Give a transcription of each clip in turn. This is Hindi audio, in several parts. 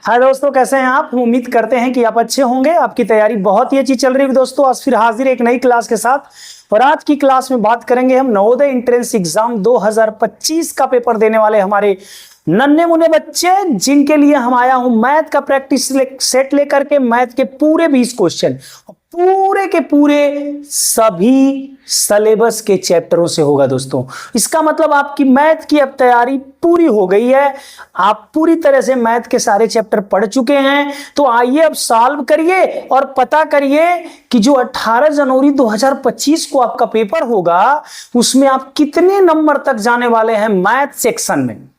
हाय दोस्तों, कैसे हैं आप। उम्मीद करते हैं कि आप अच्छे होंगे। आपकी तैयारी बहुत ही अच्छी चल रही है दोस्तों। आज फिर हाजिर एक नई क्लास के साथ और आज की क्लास में बात करेंगे हम नवोदय एंट्रेंस एग्जाम 2025 का पेपर देने वाले हमारे नन्हे मुन्ने बच्चे, जिनके लिए हम आया हूं मैथ का प्रैक्टिस सेट लेकर के। मैथ के पूरे 20 क्वेश्चन पूरे के पूरे सभी सिलेबस के चैप्टरों से होगा दोस्तों। इसका मतलब आपकी मैथ की अब तैयारी पूरी हो गई है। आप पूरी तरह से मैथ के सारे चैप्टर पढ़ चुके हैं। तो आइए अब सॉल्व करिए और पता करिए कि जो 18 जनवरी 2025 को आपका पेपर होगा उसमें आप कितने नंबर तक जाने वाले हैं मैथ सेक्शन में।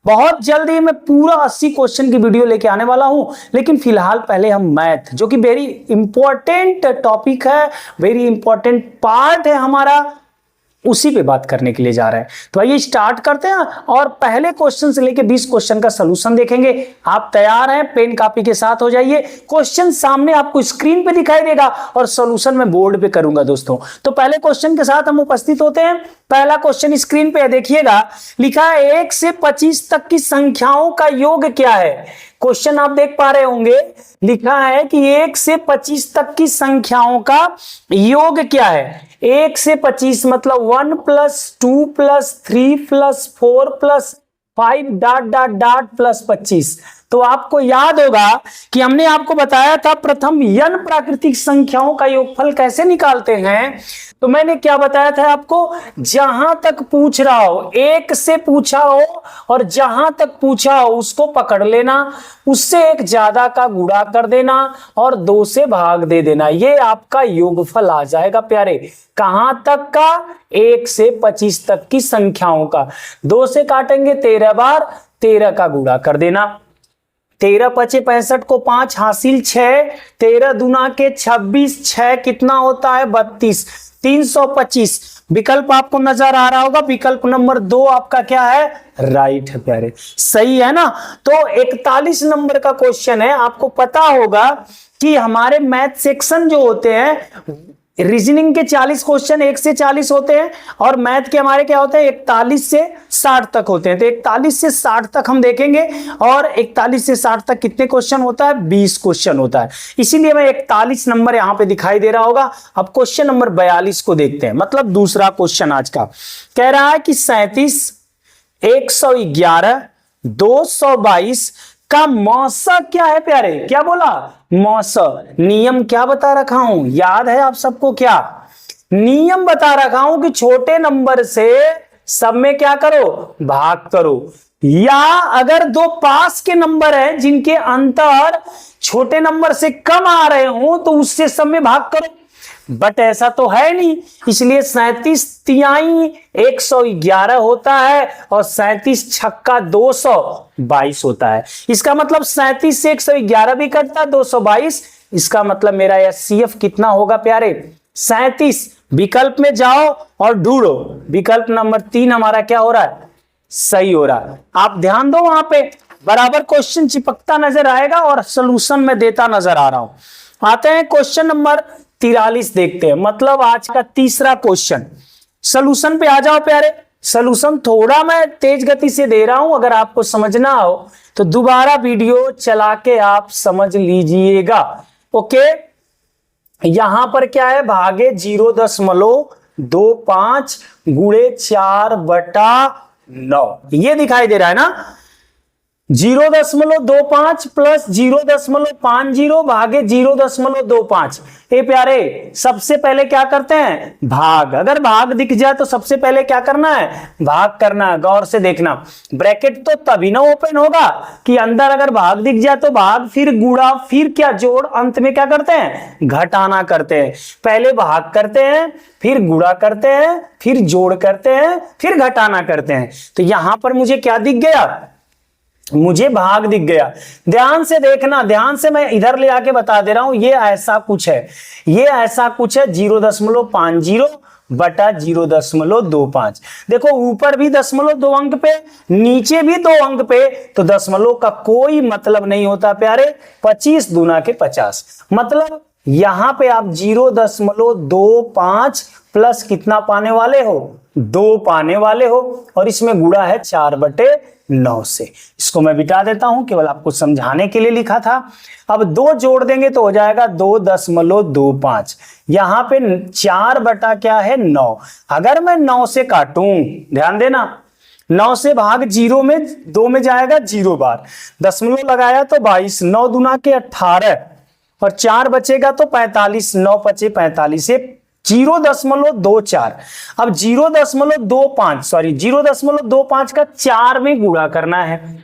बहुत जल्दी मैं पूरा 80 क्वेश्चन की वीडियो लेके आने वाला हूं, लेकिन फिलहाल पहले हम मैथ, जो कि वेरी इंपॉर्टेंट टॉपिक है, वेरी इंपॉर्टेंट पार्ट है हमारा, उसी पे बात करने के लिए जा रहे हैं। तो आइए स्टार्ट करते हैं और पहले क्वेश्चन से लेके 20 क्वेश्चन का सलूशन देखेंगे। आप तैयार हैं? पेन कॉपी के साथ हो जाइए। क्वेश्चन सामने आपको स्क्रीन पे दिखाई देगा और सलूशन मैं बोर्ड पे करूंगा दोस्तों। तो पहले क्वेश्चन के साथ हम उपस्थित होते हैं। पहला क्वेश्चन स्क्रीन पे देखिएगा, लिखा है 1 से 25 तक की संख्याओं का योग क्या है। क्वेश्चन आप देख पा रहे होंगे, लिखा है कि 1 से 25 तक की संख्याओं का योग क्या है। 1 से 25 मतलब 1 + 2 + 3 + 4 + 5 ... + 25। तो आपको याद होगा कि हमने आपको बताया था प्रथम n प्राकृतिक संख्याओं का योगफल कैसे निकालते हैं। तो मैंने क्या बताया था आपको, जहां तक पूछ रहा हो, 1 से पूछा हो और जहां तक पूछा हो उसको पकड़ लेना, उससे एक ज्यादा का गुणा कर देना और 2 से भाग दे देना। ये आपका योगफल आ जाएगा प्यारे। कहां तक का? 1 से 25 तक की संख्याओं का। 2 से काटेंगे 13 बार, 13 का गुणा कर देना। 13 × 5 = 65 को 5 हासिल 6, 13 दूना के 26, 6 कितना होता है 32, 325। विकल्प आपको नजर आ रहा होगा, विकल्प नंबर 2 आपका क्या है, राइट है प्यारे, सही है ना। तो 41 नंबर का क्वेश्चन है। आपको पता होगा कि हमारे मैथ सेक्शन जो होते हैं, रीजनिंग के 40 क्वेश्चन 1 से 40 होते हैं और मैथ के हमारे क्या होते हैं 41 से 60 तक होते हैं। तो 41 से 60 तक हम देखेंगे और 41 से 60 तक कितने क्वेश्चन होता है, 20 क्वेश्चन होता है। इसीलिए मैं 41 नंबर यहां पे दिखाई दे रहा होगा। अब क्वेश्चन नंबर 42 को देखते हैं, मतलब दूसरा क्वेश्चन आज का। कह रहा है कि 37, 111, 222 का मौसा क्या है प्यारे। क्या बोला, मौसा। नियम क्या बता रखा हूं, याद है आप सबको? क्या नियम बता रखा हूं कि छोटे नंबर से सब में क्या करो, भाग करो। या अगर दो पास के नंबर हैं जिनके अंतर छोटे नंबर से कम आ रहे हो तो उससे सब में भाग करो। बट ऐसा तो है नहीं, इसलिए 37 तिहाई 111 होता है और 37 छक्का 222 होता है। इसका मतलब 37 से 111 भी कटता है, 222। इसका मतलब मेरा एचसीएफ कितना होगा प्यारे, 37। विकल्प में जाओ और ढूंढो, विकल्प नंबर 3 हमारा क्या हो रहा है, सही हो रहा है। आप ध्यान दो, वहां पे बराबर क्वेश्चन चिपकता नजर आएगा और सोल्यूशन में देता नजर आ रहा हूं। आते हैं क्वेश्चन नंबर 43 देखते हैं, मतलब आज का तीसरा क्वेश्चन। सॉल्यूशन पे आ जाओ प्यारे। सॉल्यूशन थोड़ा मैं तेज गति से दे रहा हूं, अगर आपको समझना हो तो दोबारा वीडियो चला के आप समझ लीजिएगा। ओके, यहां पर क्या है, भागे 0.25 गुणे 4/9 ये दिखाई दे रहा है ना। 0.25 + 0.50 भागे 0.25। ए प्यारे, सबसे पहले क्या करते हैं, भाग। अगर भाग दिख जाए तो सबसे पहले क्या करना है, भाग करना है। गौर से देखना, ब्रैकेट तो तभी ना ओपन होगा कि अंदर अगर भाग दिख जाए तो भाग, फिर गुणा, फिर क्या जोड़, अंत में क्या करते हैं, घटाना करते हैं। पहले भाग करते हैं, फिर गुणा करते हैं, फिर जोड़ करते हैं, फिर घटाना करते हैं। तो यहां पर मुझे क्या दिख गया, मुझे भाग दिख गया। ध्यान से देखना, ध्यान से मैं इधर ले आके बता दे रहा हूं। ये ऐसा कुछ है, ये ऐसा कुछ है 0.50 बटा 0.25। देखो ऊपर भी 0.2 अंक पे, नीचे भी 2 अंक पे, तो दशमलव का कोई मतलब नहीं होता प्यारे। 25 दूना के 50, मतलब यहां पे आप 0.25 प्लस कितना पाने वाले हो, 2 पाने वाले हो, और इसमें गुणा है 4/9 से। इसको मैं बिटा देता हूं, केवल आपको समझाने के लिए लिखा था। अब 2 जोड़ देंगे तो हो जाएगा 2.25। यहां पे 4/9। अगर मैं 9 से काटूं, ध्यान देना, 9 से भाग 0 में 2 में जाएगा 0 बार, दशमलव लगाया तो 22, 9 दूना के 18, और 4 बचेगा तो 45, 9 बचे 45, 0.24। अब 0.25 का 4 में गुणा करना है,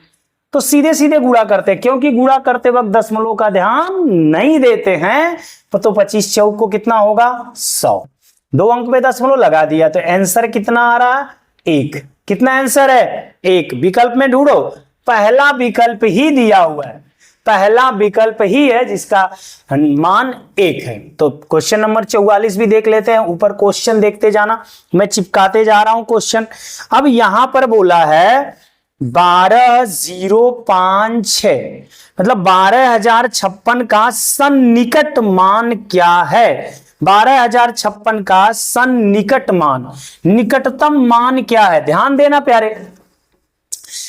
तो सीधे सीधे गुणा करते हैं, क्योंकि गुणा करते वक्त दशमलव का ध्यान नहीं देते हैं। तो 25 चौक को कितना होगा, 100। 2 अंक में दशमलव लगा दिया, तो आंसर कितना आ रहा है, 1। कितना आंसर है, 1। विकल्प में ढूंढो, पहला विकल्प ही दिया हुआ है, पहला विकल्प ही है जिसका मान 1 है। तो क्वेश्चन नंबर 44 भी देख लेते हैं। ऊपर क्वेश्चन देखते जाना, मैं चिपकाते जा रहा हूं क्वेश्चन। अब यहां पर बोला है 12056, मतलब 12056 का सन्निकट मान क्या है। 12056 का सन्निकट मान, निकटतम मान क्या है। ध्यान देना प्यारे,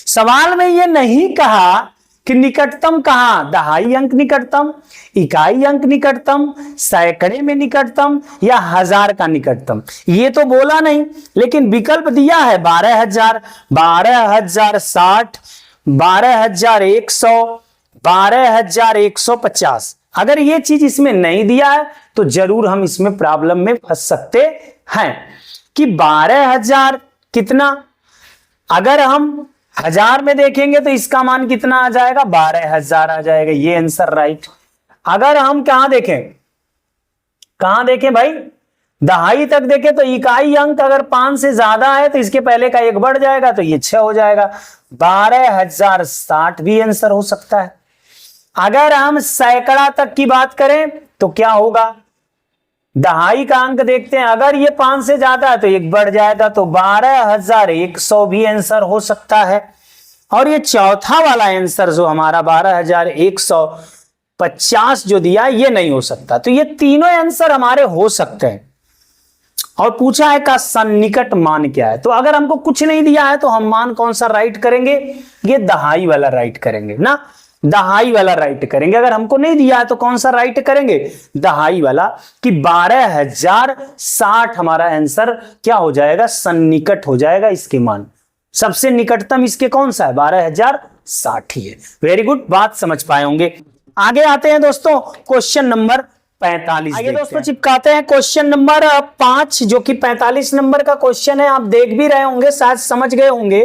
सवाल में ये नहीं कहा कि निकटतम कहां, दहाई अंक निकटतम, इकाई अंक निकटतम, सैकड़े में निकटतम, या 1000 का निकटतम, ये तो बोला नहीं। लेकिन विकल्प दिया है 12000, 12060, 12100, 12150। अगर ये चीज इसमें नहीं दिया है तो जरूर हम इसमें प्रॉब्लम में फंस सकते हैं कि 12000 कितना, अगर हम 1000 में देखेंगे तो इसका मान कितना आ जाएगा, 12000 आ जाएगा। ये आंसर राइट। अगर हम कहां देखें भाई, दहाई तक देखें तो इकाई अंक अगर 5 से ज्यादा है तो इसके पहले का 1 बढ़ जाएगा, तो ये 6 हो जाएगा। 12060 भी आंसर हो सकता है। अगर हम सैकड़ा तक की बात करें तो क्या होगा, दहाई का अंक देखते हैं, अगर ये 5 से ज्यादा है तो 1 बढ़ जाएगा, तो 12100 भी आंसर हो सकता है। और ये चौथा वाला आंसर जो हमारा 12150 जो दिया ये नहीं हो सकता। तो ये तीनों आंसर हमारे हो सकते हैं। और पूछा है का सन्निकट मान क्या है, तो अगर हमको कुछ नहीं दिया है तो हम मान कौन सा राइट करेंगे, ये दहाई वाला राइट करेंगे ना, दहाई वाला राइट करेंगे। अगर हमको नहीं दिया है तो कौन सा राइट करेंगे, दहाई वाला, कि 12060 हमारा आंसर क्या हो जाएगा, सन्निकट हो जाएगा। इसके मान सबसे निकटतम इसके कौन सा है, 12060 ही है। वेरी गुड, बात समझ पाए होंगे। आगे आते हैं दोस्तों क्वेश्चन नंबर 45। आगे दोस्तों चिपकाते हैं क्वेश्चन नंबर 5, जो कि 45 नंबर का क्वेश्चन है। आप देख भी रहे होंगे, शायद समझ गए होंगे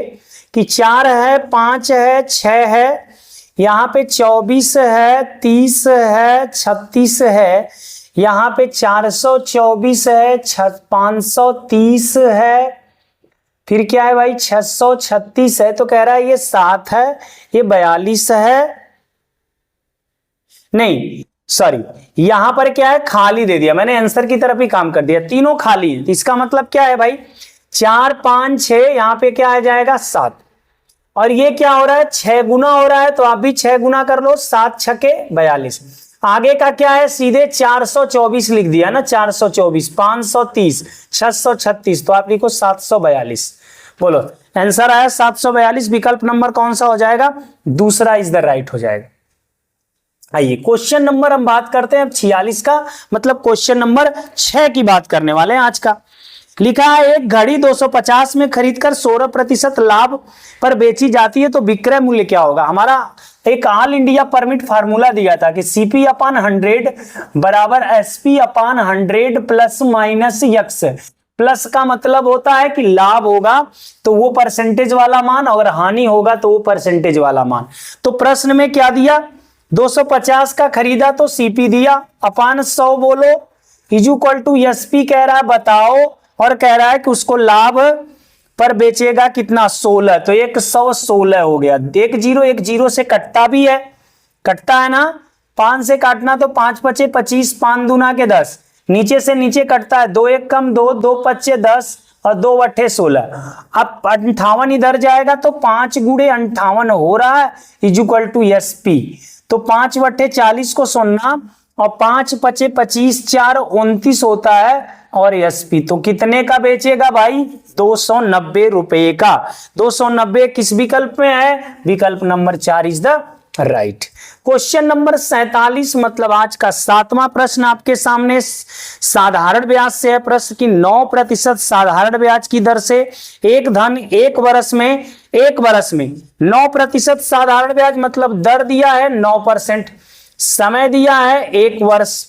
कि 4 है, 5 है, 6 है, यहां पे 24 है, 30 है, 36 है, यहां पे 424 है, 530 है, फिर क्या है भाई 636 है, तो कह रहा है ये 7 है, ये 42 है, नहीं सॉरी, यहां पर क्या है खाली दे दिया मैंने, आंसर की तरफ ही काम कर दिया, तीनों खाली है। तो इसका मतलब क्या है भाई, 4 5 6, यहां पे क्या आ जाएगा 7, और ये क्या हो रहा है 6 गुना हो रहा है, तो आप भी 6 गुना कर लो, 7 छके 42। आगे का क्या है, सीधे 424 लिख दिया ना, 424, 530, 636, तो आप लिखो 742। बोलो आंसर आया 742। विकल्प नंबर कौन सा हो जाएगा, दूसरा इज द राइट हो जाएगा। आइए क्वेश्चन नंबर हम बात करते हैं अब 46 का, मतलब क्वेश्चन नंबर 6 की बात करने वाले हैं आज का। लिखा है एक घड़ी 250 में खरीदकर 16% लाभ पर बेची जाती है तो विक्रय मूल्य क्या होगा। हमारा एक ऑल इंडिया परमिट फार्मूला दिया था कि CP अपॉन 100 बराबर SP upon 100 plus minus x. Plus का मतलब होता है कि लाभ होगा तो वो परसेंटेज वाला मान, और हानि होगा तो वो परसेंटेज वाला मान। तो प्रश्न में क्या दिया, 250 का खरीदा तो CP दिया, अपान 100 बोलो इज इक्वल टू SP कह रहा है बताओ, और कह रहा है कि उसको लाभ पर बेचेगा कितना 16, तो 116 हो गया। एक जीरो से कटता भी है, कटता है ना, 5 से काटना तो 5 पचे 25, 5 दूना के 10, नीचे से नीचे कटता है, 2 1 कम 2, 2 पचे 10 और 2 अट्ठे 16। अब 58 इधर जाएगा तो 5 गुणे 58 हो रहा है इज इक्वल टू SP, तो 5 बट्टे 40 को 0 और 5 पचे 25, 4 29 होता है, और एसपी। तो कितने का बेचेगा भाई? 290 रुपए का। 290 किस विकल्प में है? विकल्प number 4 is the right. Question number 47 मतलब आज का 7वां प्रश्न आपके सामने साधारण ब्याज से है प्रश्न की 9% साधारण ब्याज की दर से एक धन एक वर्ष में 9% साधारण ब्याज मतलब दर दिया है 9%, समय दिया है 1 वर्ष।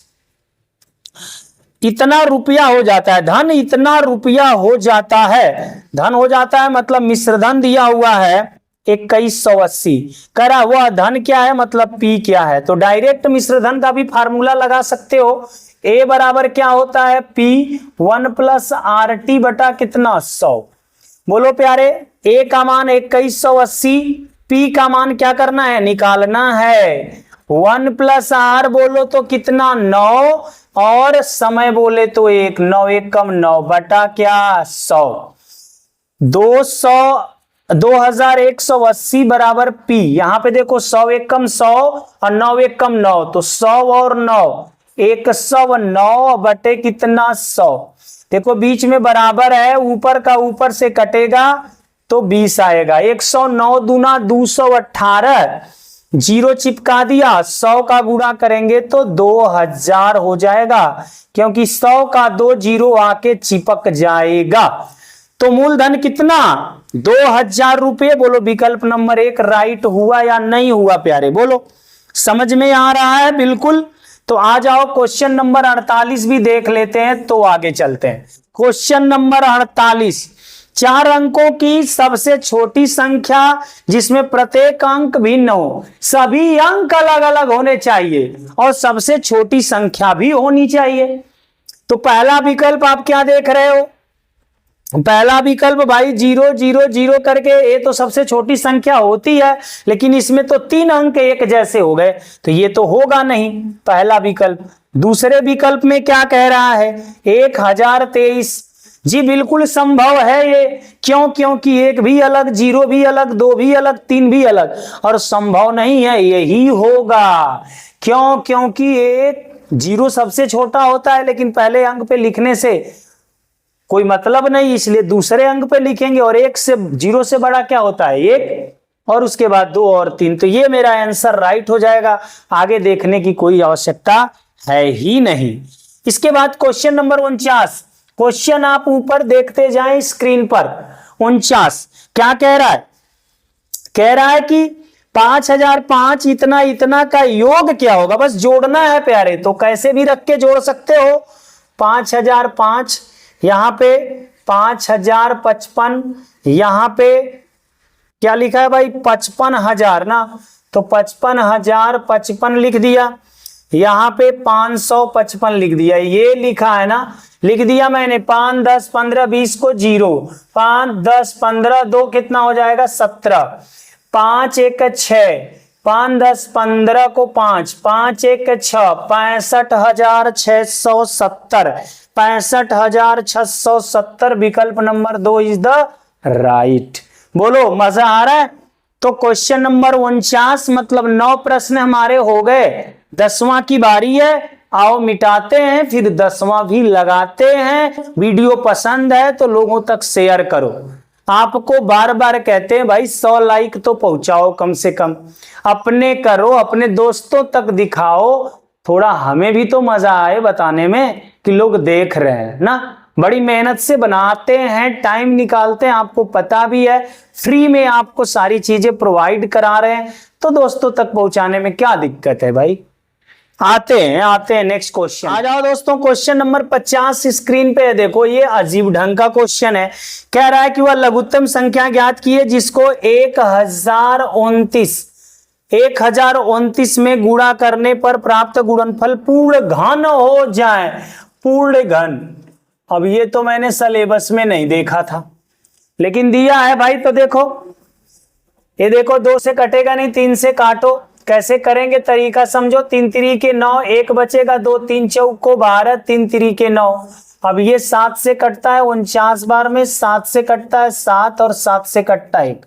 इतना रुपया हो जाता है, धन इतना रुपया हो जाता है, धन हो जाता है मतलब मिश्र धन दिया हुआ है 2180। करा हुआ धन क्या है मतलब पी क्या है? तो डायरेक्ट मिश्र धन का भी फार्मूला लगा सकते हो। ए बराबर क्या होता है? पी 1 प्लस आर टी बटा कितना? 100। बोलो प्यारे, ए का मान 2180, पी का मान क्या करना है? निकालना है। 1 प्लस आर बोलो तो कितना? 9, और समय बोले तो 1, 9 1 कम 9 बटा क्या? 100। 2180 बराबर पी। यहां पे देखो 100 1 कम 100 और 9 1 कम 9, तो 100 और 9 109 बटे कितना? 100। देखो बीच में बराबर है, ऊपर का ऊपर से कटेगा तो 20 आएगा। 109 दूना 218, जीरो चिपका दिया, 100 का गुणा करेंगे तो 2000 हो जाएगा, क्योंकि 100 का 2 जीरो आके चिपक जाएगा। तो मूलधन कितना? 2000 रुपये। बोलो विकल्प नंबर 1 राइट हुआ या नहीं हुआ प्यारे? बोलो, समझ में आ रहा है? बिल्कुल। तो आ जाओ क्वेश्चन नंबर 48 भी देख लेते हैं, तो आगे चलते हैं। क्वेश्चन नंबर 48, 4 अंकों की सबसे छोटी संख्या जिसमें प्रत्येक अंक भिन्न हो, सभी अंक अलग अलग होने चाहिए और सबसे छोटी संख्या भी होनी चाहिए। तो पहला विकल्प आप क्या देख रहे हो? पहला विकल्प भाई 0 0 0 करके, ये तो सबसे छोटी संख्या होती है, लेकिन इसमें तो 3 अंक एक जैसे हो गए, तो ये तो होगा नहीं पहला विकल्प। दूसरे विकल्प में क्या कह रहा है? 1023। जी बिल्कुल संभव है ये। क्यों? क्योंकि 1 भी अलग, 0 भी अलग, 2 भी अलग, 3 भी अलग, और संभव नहीं है, यही होगा। क्यों? क्योंकि 0 सबसे छोटा होता है, लेकिन पहले अंक पे लिखने से कोई मतलब नहीं, इसलिए दूसरे अंक पे लिखेंगे। और 0 से बड़ा क्या होता है? 1, और उसके बाद 2 और 3। तो ये मेरा आंसर राइट हो जाएगा, आगे देखने की कोई आवश्यकता है ही नहीं। इसके बाद क्वेश्चन नंबर 49, क्वेश्चन आप ऊपर देखते जाएं स्क्रीन पर। 49 क्या कह रहा है? कह रहा है कि 5005 इतना इतना का योग क्या होगा? बस जोड़ना है प्यारे, तो कैसे भी रख के जोड़ सकते हो। 5005 यहां पे 5055, यहां पे क्या लिखा है भाई? 55,000 ना, तो 55,000 55 लिख दिया, यहां पे 555 लिख दिया, ये लिखा है ना, लिख दिया मैंने। 5 10 15 20 को 0, 5 10 15 2 कितना हो जाएगा? 17, 5 1 6, 5 10 15 को 5, 5 1 6, 65,670, 65,670 विकल्प नंबर 2 इज द राइट। बोलो मजा आ रहा है? तो क्वेश्चन नंबर 49 मतलब 9 प्रश्न हमारे हो गए। 10वां की बारी है, आओ मिटाते हैं, फिर 10वां भी लगाते हैं। वीडियो पसंद है तो लोगों तक शेयर करो। आपको बार बार कहते हैं भाई 100 लाइक तो पहुंचाओ, कम से कम अपने करो, अपने दोस्तों तक दिखाओ, थोड़ा हमें भी तो मजा आए बताने में कि लोग देख रहे हैं ना। बड़ी मेहनत से बनाते हैं, टाइम निकालते हैं, आपको पता भी है फ्री में आपको सारी चीजें प्रोवाइड करा रहे हैं, तो दोस्तों तक पहुंचाने में क्या दिक्कत है भाई। आते हैं नेक्स्ट क्वेश्चन। आ जाओ दोस्तों, क्वेश्चन नंबर 50 स्क्रीन पे देखो, ये अजीब ढंग का क्वेश्चन है। कह रहा है कि वह लघुत्तम संख्या ज्ञात की है जिसको 1029 में गुणा करने पर प्राप्त गुणनफल पूर्ण घन हो जाए। पूर्ण घन, अब ये तो मैंने सिलेबस में नहीं देखा था, लेकिन दिया है भाई। तो देखो, ये देखो 2 से कटेगा नहीं, 3 से काटो। कैसे करेंगे तरीका समझो। 3 3 के 9, 1 बचेगा, 2 3 चौको 12, 3 3 के 9। अब ये 7 से कटता है 49 बार में, 7 से कटता है 7 और 7 से कटता है 1।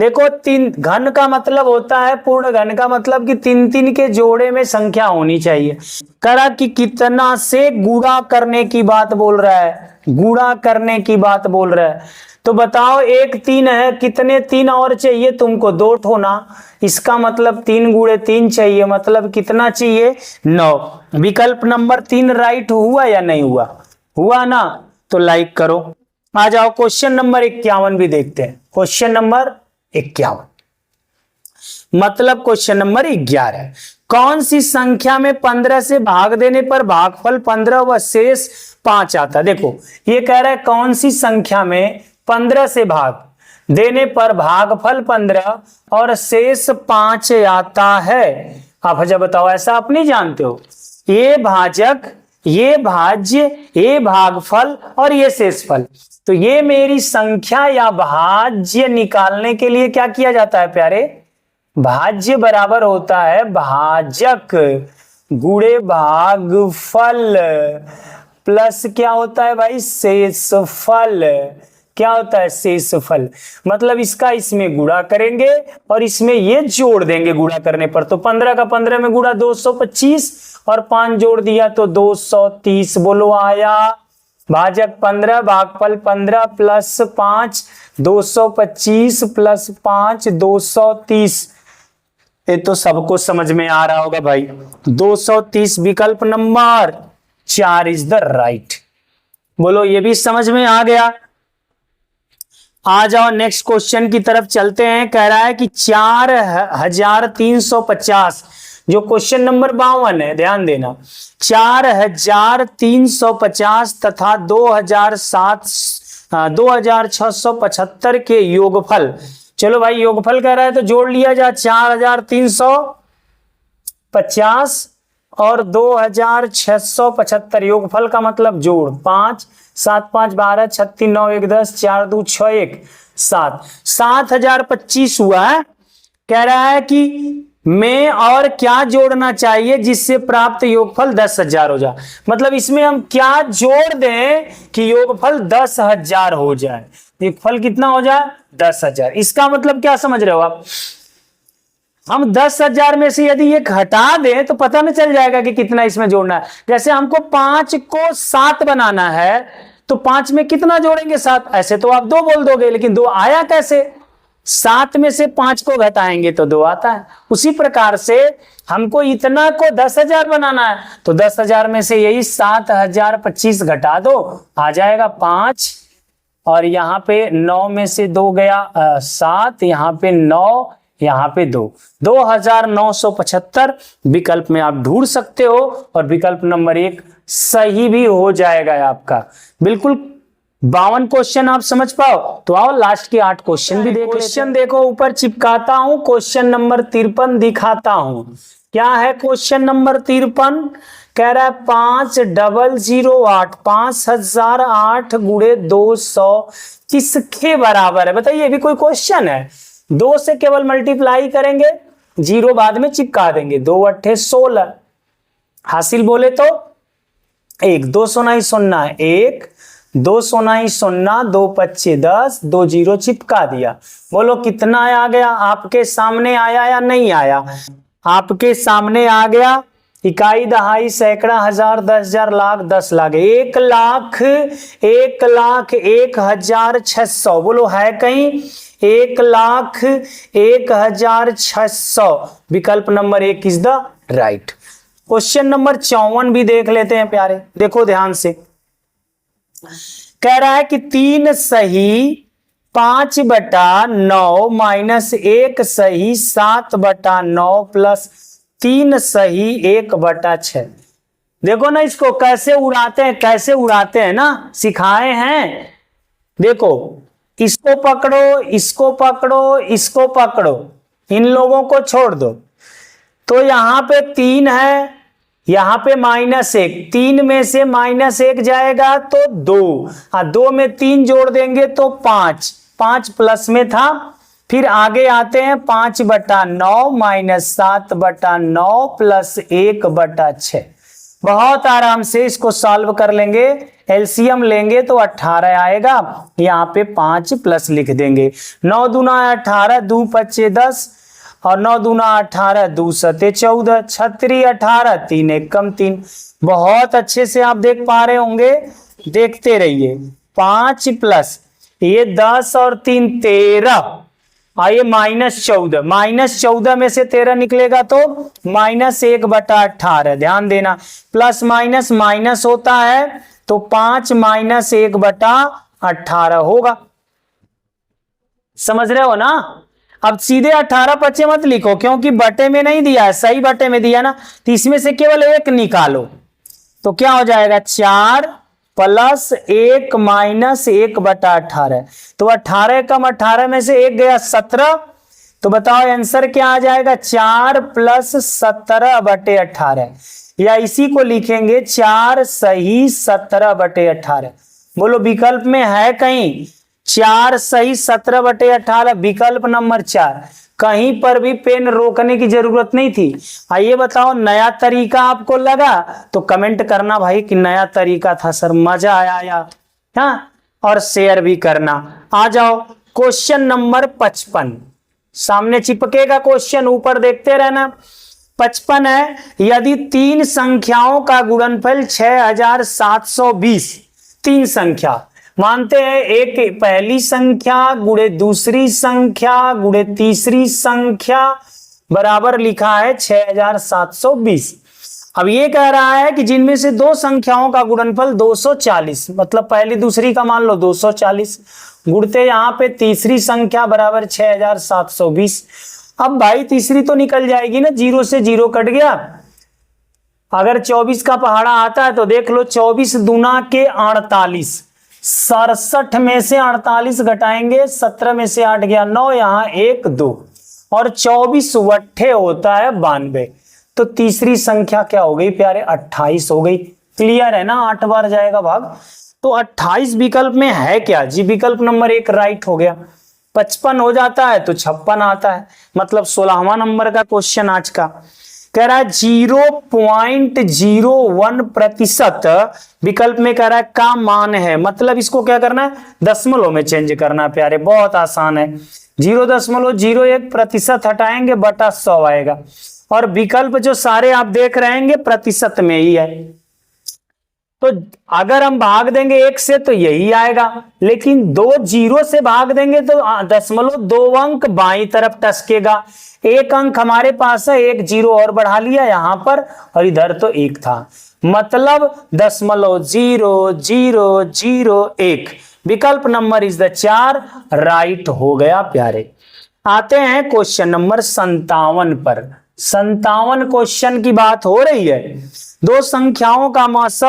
देखो तीन घन का मतलब होता है, पूर्ण घन का मतलब कि तीन तीन के जोड़े में संख्या होनी चाहिए। करा कि कितना से गुणा करने की बात बोल रहा है, गुणा करने की बात बोल रहा है। तो बताओ एक तीन है, कितने तीन और चाहिए तुमको? दो ठो ना, इसका मतलब 3 गुणे 3 चाहिए, मतलब कितना चाहिए? 9। विकल्प नंबर 3 राइट हुआ या नहीं हुआ? हुआ ना, तो लाइक करो। आ जाओ क्वेश्चन नंबर 51 भी देखते हैं। क्वेश्चन नंबर 51 मतलब क्वेश्चन नंबर 11, कौन सी संख्या में 15 से भाग देने पर भागफल 15 व शेष 5 आता? देखो ये कह रहा है कौन सी संख्या में 15 से भाग देने पर भागफल 15 और शेष 5 आता है। आप जब बताओ, ऐसा आप नहीं जानते हो? ये भाजक, ये भाज्य, ये भागफल और ये शेषफल। तो ये मेरी संख्या या भाज्य निकालने के लिए क्या किया जाता है प्यारे? भाज्य बराबर होता है भाजक गुणे भागफल प्लस क्या होता है भाई? शेषफल। क्या होता है? शेषफल। मतलब इसका इसमें गुणा करेंगे और इसमें ये जोड़ देंगे गुणा करने पर। तो 15 का 15 में गुणा 225 और 5 जोड़ दिया तो 230। बोलो आया? भाजक 15 भागफल 15 प्लस 5 225 प्लस 5 230। ये तो सबको समझ में आ रहा होगा भाई। 230 विकल्प नंबर 4 इज द राइट। बोलो ये भी समझ में आ गया। आ जाओ नेक्स्ट क्वेश्चन की तरफ चलते हैं। कह रहा है कि 4350, जो क्वेश्चन नंबर 52 है, ध्यान देना। 4350 तथा 2675 के योगफल। चलो भाई योगफल कह रहा है तो जोड़ लिया जाए। 4350 और 2675 योगफल का मतलब जोड़। 5 7 5 12 36 9 1 10 4 2 6 1 7 7025 हुआ है। कह रहा है कि में और क्या जोड़ना चाहिए जिससे प्राप्त योगफल 10,000 हो जाए। मतलब इसमें हम क्या जोड़ दें कि योगफल 10,000 हो जाए? योगफल कितना हो जाए? 10,000। इसका मतलब क्या समझ रहे हो आप? हम 10,000 में से यदि ये घटा दें तो पता नहीं चल जाएगा कि कितना इसमें जोड़ना है। जैसे हमको 5 को 7 बनाना है तो 5 में कितना जोड़ेंगे? 7। ऐसे तो आप 2 बोल दोगे, लेकिन 2 आया कैसे? 7 में से 5 को घटाएंगे तो 2 आता है। उसी प्रकार से हमको इतना को 10,000 बनाना है तो 10,000 में से यही 7025 घटा दो, आ जाएगा 5। और यहाँ पे 9 में से 2 गया 7, यहाँ पे 9, यहाँ पे 2, 2975 विकल्प में आप ढूंढ सकते हो। और विकल्प नंबर 1 सही भी हो जाएगा आपका। बिल्कुल 52 क्वेश्चन आप समझ पाओ तो आओ लास्ट के 8 क्वेश्चन भी देख। क्वेश्चन देखो ऊपर चिपकाता हूं, क्वेश्चन नंबर 53 दिखाता हूं। क्या है क्वेश्चन नंबर 53? कह रहा है 5008 5008 गुणे 200 किसके बराबर है? बताइए, भी कोई क्वेश्चन है? 2 से केवल मल्टीप्लाई करेंगे, 0 बाद में चिपका देंगे। 2 अट्ठे 16 हासिल बोले तो 1, 2 सोना ही सोना 1, 2 सोना ही सोना, 2 पच्चे 10, 2 0 चिपका दिया। बोलो कितना आ गया? आपके सामने आया या नहीं आया? आपके सामने आ गया। इकाई दहाई सैकड़ा हजार 10,000 लाख 10 लाख 1 लाख 1,01,600। बोलो है कहीं? 1,01,600 विकल्प number 1 is the right. Question number 54 भी देख लेते हैं प्यारे, देखो ध्यान से। कह रहा है कि 3 सही 5/9 माइनस 1 सही 7/9 प्लस 3 सही 1/6। देखो ना इसको कैसे उड़ाते हैं, कैसे उड़ाते हैं ना, सिखाए हैं। देखो इसको पकड़ो, इसको पकड़ो, इसको पकड़ो, इन लोगों को छोड़ दो। तो यहां पे 3 है, यहां पे -1, 3 में से -1 जाएगा तो 2, 2 में 3 जोड़ देंगे तो 5, 5 प्लस में था। फिर आगे आते हैं 5/9 माइनस 7/9 प्लस 1/6। बहुत आराम से इसको सॉल्व कर लेंगे। एलसीएम लेंगे तो 18 आएगा, यहाँ पे 5 प्लस लिख देंगे। 9 दूना 18, 2 पच्चे 10 और 9 दूना 18, 2 सते 14, 36 18, 3 एक कम 3। बहुत अच्छे से आप देख पा रहे होंगे, देखते रहिए। 5 प्लस ये 10 और 3 13, आइए -14, -14 में से 13 निकलेगा तो -1/18, ध्यान देना। प्लस माइनस माइनस होता है तो 5 - 1/18 होगा। समझ रहे हो ना? अब सीधे 18 पच्चे मत लिखो, क्योंकि बटे में नहीं दिया है, सही बटे में दिया ना, तो इसमें से केवल एक निकालो तो क्या हो जाएगा 4 प्लस 1 माइनस 1/18। तो 18 कम 18 में से 1 गया 17, तो बताओ आंसर क्या आ जाएगा 4 प्लस 17/18, या इसी को लिखेंगे 4 सही 17/18। बोलो विकल्प में है कहीं 4 सही 17/18? विकल्प नंबर 4। कहीं पर भी पेन रोकने की जरूरत नहीं थी। आइए बताओ नया तरीका आपको लगा तो कमेंट करना भाई कि नया तरीका था सर, मजा आया या हाँ, और शेयर भी करना। आ जाओ क्वेश्चन नंबर 55, सामने चिपकेगा क्वेश्चन, ऊपर देखते रहना। 55 है, यदि 3 संख्याओं का गुणनफल 6720, 3 संख्या मानते हैं, एक पहली संख्या गुणे दूसरी संख्या गुणे तीसरी संख्या बराबर लिखा है 6720। अब ये कह रहा है कि जिनमें से 2 संख्याओं का गुणनफल 240, मतलब पहली दूसरी का मान लो 240, गुणते यहाँ पे तीसरी संख्या बराबर 6720। अब भाई तीसरी तो निकल जाएगी ना, 0 से 0 कट गया। अगर 24 का पहाड़ा आता है तो देख लो, 24 दूना के 48, 67 में से 48 घटाएंगे, 17 में से 8 गया 9, यहाँ 1 2 और 24 वट्ठे होता है 92। तो तीसरी संख्या क्या हो गई प्यारे 28 हो गई। क्लियर है ना? 8 बार जाएगा भाग, तो 28 विकल्प में है क्या जी? विकल्प नंबर 1 राइट हो गया। 55 हो जाता है तो 56 आता है, मतलब 16वां नंबर का क्वेश्चन आज का। कह रहा है 0.01% विकल्प में कह रहा है का मान है, मतलब इसको क्या करना है दशमलव में चेंज करना है प्यारे, बहुत आसान है। 0.01% हटाएंगे बटा 100 आएगा, और विकल्प जो सारे आप देख रहे हैं प्रतिशत में ही है, तो अगर हम भाग देंगे 1 से तो यही आएगा, लेकिन 2 0 से भाग देंगे तो 2 अंक बाईं तरफ टसकेगा। 1 अंक हमारे पास है, 1 0 और बढ़ा लिया यहां पर, और इधर तो 1 था, मतलब 0.0001। विकल्प नंबर इज द 4 राइट हो गया प्यारे। आते हैं क्वेश्चन नंबर 57 पर। 57 क्वेश्चन की बात हो रही है। 2 संख्याओं का मस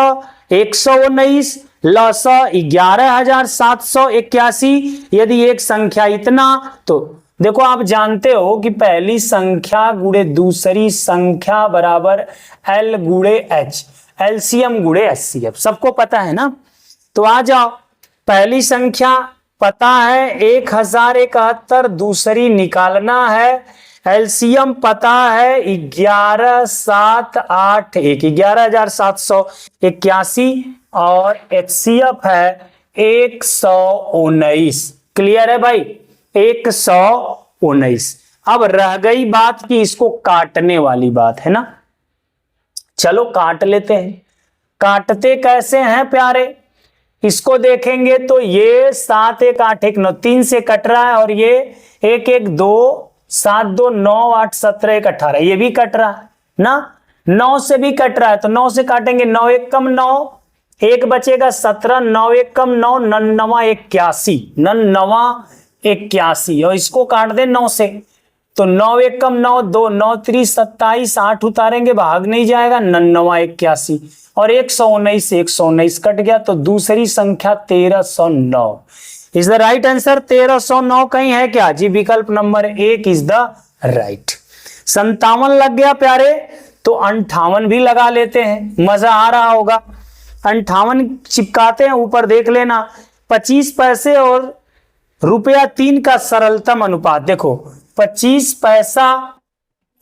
119 लस 11,781, यदि एक संख्या इतना, तो देखो आप जानते हो कि पहली संख्या गुणे दूसरी संख्या बराबर L गुणे H, एलसीएम गुणे एचसीएफ, सबको पता है ना? तो आ जाओ, पहली संख्या पता है 1071, दूसरी निकालना है, एलसीएम पता है 11,781, 11,781, और एचसीएफ है 119। क्लियर है भाई? 119। अब रह गई बात कि इसको काटने वाली बात है ना, चलो काट लेते हैं। काटते कैसे हैं प्यारे? इसको देखेंगे तो ये 7 1 8 1 9 3 से कट रहा है, और ये 1 1 2 7 2 9 8 17 1 18, ये भी कट रहा है ना, 9 से भी कट रहा है, तो 9 से काटेंगे, 9 1 कम 9, 1 बचेगा 17, 9 1 कम 9, 9 81, 9 81, और इसको काट दे 9 से, तो 9 1 कम 9 2, 9 3 27, 8 उतारेंगे भाग नहीं जाएगा, 9 81, और 119 119 कट गया, तो दूसरी संख्या 1309 इज द राइट आंसर। 1309 कहीं है क्या जी? विकल्प नंबर 1 इज द राइट। 57 लग गया प्यारे, तो 58 भी लगा लेते हैं, मजा आ रहा होगा। 58 चिपकाते हैं, ऊपर देख लेना, 25 पैसे और ₹3 का सरलतम अनुपात। देखो 25 पैसा,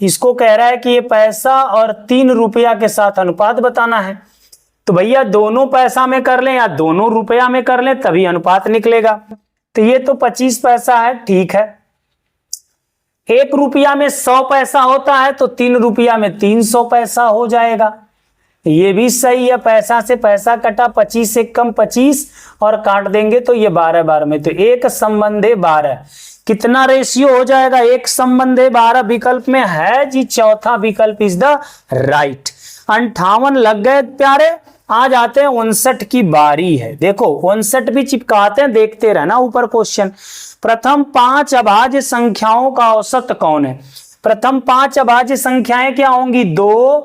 इसको कह रहा है कि ये पैसा और 3 रुपया के साथ अनुपात बताना है, तो भैया दोनों पैसा में कर लें या दोनों रुपया में कर लें तभी अनुपात निकलेगा। तो ये तो 25 पैसा है, ठीक है। 1 रुपया में 100 पैसा होता है तो 3 रुपया में 300 पैसा हो जाएगा। ये भी सही है, पैसा से पैसा कटा, 25 से कम 25 और काट देंगे तो ये 12 में, तो 1 संबंधे 12 कितना रेशियो हो जाएगा? 1 संबंधे 12 विकल्प में है जी, चौथा विकल्प इज द राइट। 58 लग गए प्यारे। आ जाते हैं 59 की बारी है। देखो 59 भी चिपकाते हैं, देखते रहना ऊपर क्वेश्चन। प्रथम 5 अभाज्य संख्याओं का औसत कौन है? प्रथम 5 अभाज्य संख्याएं क्या होंगी? 2,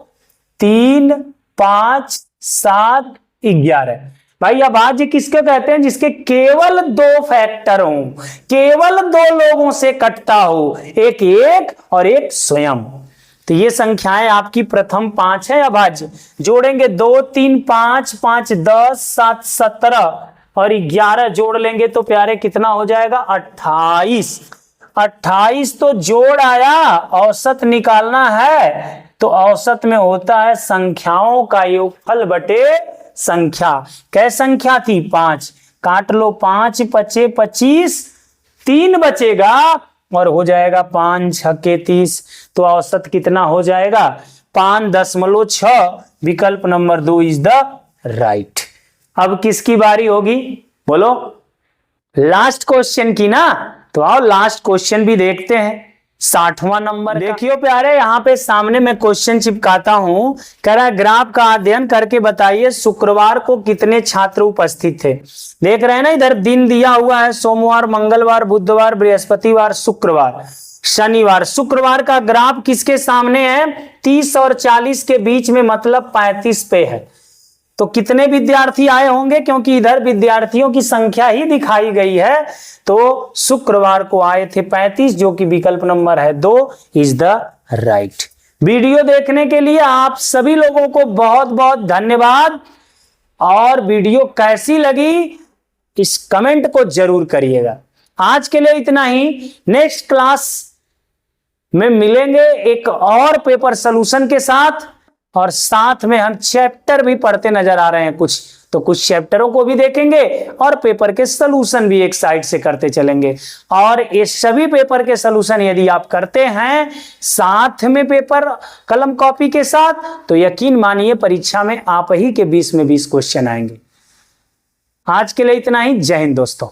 3, 5, 7, 11। भाई अभाज्य किसके कहते हैं? जिसके केवल 2 फैक्टर हो, केवल 2 लोगों से कटता हो, एक एक और एक स्वयं। तो ये संख्याएं आपकी प्रथम 5 है अभाज्य। जोड़ेंगे 2, 3, 5, 5, 10, 7, 17 और 11 जोड़ लेंगे तो प्यारे कितना हो जाएगा? 28। 28 तो जोड़ आया, औसत निकालना है तो औसत में होता है संख्याओं का योगफल बटे संख्या। कै संख्या थी? 5। काट लो, 5 बचे 25, 3 बचेगा और हो जाएगा 5 छक्के 30। तो औसत कितना हो जाएगा? 5.6। विकल्प नंबर 2 इज द राइट। अब किसकी बारी होगी बोलो? लास्ट क्वेश्चन की ना, तो आओ लास्ट क्वेश्चन भी देखते हैं। 60वां नंबर देखियो प्यारे, यहां पे सामने मैं क्वेश्चन चिपकाता हूं। कह रहा है ग्राफ का अध्ययन करके बताइए शुक्रवार को कितने छात्र उपस्थित थे। देख रहे हैं ना, इधर दिन दिया हुआ है, सोमवार, मंगलवार, बुधवार, बृहस्पतिवार, शुक्रवार, शनिवार। शुक्रवार का ग्राफ किसके सामने है? 30 और 40 के बीच में, मतलब 35 पे है। तो कितने विद्यार्थी आए होंगे? क्योंकि इधर विद्यार्थियों की संख्या ही दिखाई गई है, तो शुक्रवार को आए थे 35, जो कि विकल्प नंबर है 2 इज द राइट। वीडियो देखने के लिए आप सभी लोगों को बहुत बहुत धन्यवाद। और वीडियो कैसी लगी इस कमेंट को जरूर करिएगा। आज के लिए इतना ही। नेक्स्ट क्लास में मिलेंगे एक और पेपर सॉल्यूशन के साथ, और साथ में हम चैप्टर भी पढ़ते नजर आ रहे हैं कुछ, तो कुछ चैप्टरों को भी देखेंगे और पेपर के सॉल्यूशन भी एक साइड से करते चलेंगे। और ये सभी पेपर के सॉल्यूशन यदि आप करते हैं साथ में पेपर कलम कॉपी के साथ, तो यकीन मानिए परीक्षा में आप ही के 20 में 20 क्वेश्चन आएंगे। आज के लिए इतना ही। जय हिंद दोस्तों।